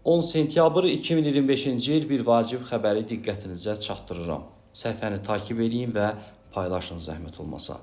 10 sentyabr 2025-ci il bir vacib xəbəri diqqətinizə çatdırıram. Səhifəni takib edin və paylaşın zəhmət olmasa.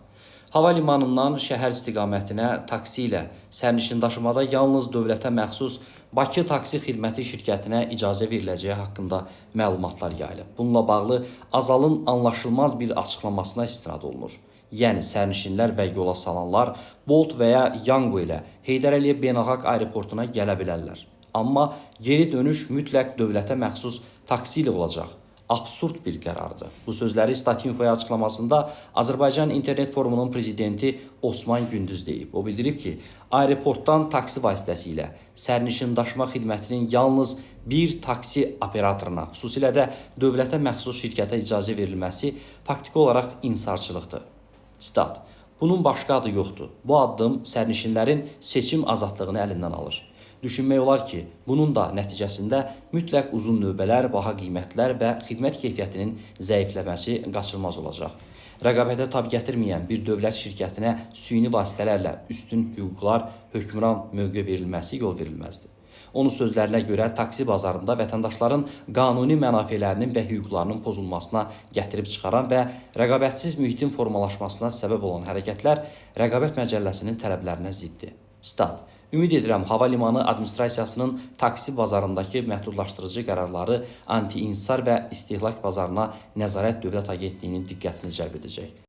Hava limanından şəhər istiqamətinə taksi ilə sərnişin daşımada yalnız dövlətə məxsus Bakı Taksi Xidməti şirkətinə icazə veriləcəyi haqqında məlumatlar yayılıb. Bununla bağlı Azalın anlaşılmaz bir açıqlamasına istinad olunur. Yəni sərnişinlər və yola salanlar Bolt və ya Yango ilə Heydər Əliyev Beynəlxalq Aeroportuna gələ bilərlər. Amma geri dönüş mütləq dövlətə məxsus taksi ilə olacaq. Absurd bir qərardır. Bu sözləri Statinfoya açıqlamasında Azərbaycan İnternet Forumunun prezidenti Osman Gündüz deyib. O bildirib ki, aeroportdan taksi vasitəsilə sərnişin daşıma xidmətinin yalnız bir taksi operatoruna, xüsusilə də dövlətə məxsus şirkətə icazə verilməsi faktiki olaraq insarçılıqdır. Stat. Bunun başqa adı yoxdur. Bu addım sərnişinlərin seçim azadlığını əlindən alır. Düşünmək olar ki, bunun da nəticəsində mütləq uzun növbələr, baha qiymətlər və xidmət keyfiyyətinin zəifləməsi qaçılmaz olacaq. Rəqabətə tab gətirməyən bir dövlət şirkətinə süni vasitələrlə üstün hüquqlar, hökmran mövqe verilməsi yol verilməzdir. Onun sözlərinə görə taksi bazarında vətəndaşların qanuni mənafelərinin və hüquqlarının pozulmasına gətirib çıxaran və rəqabətsiz mühitin formalaşmasına səbəb olan hərəkətlər Rəqabət Məcəlləsinin tələblərinə ziddir. Stat. Ümid edirəm, hava limanı administrasiyasının taksi bazarındakı məhdudlaşdırıcı qərarları anti-insar və istehlak bazarına nəzarət dövlət agentliyinin diqqətini cəlb edəcək.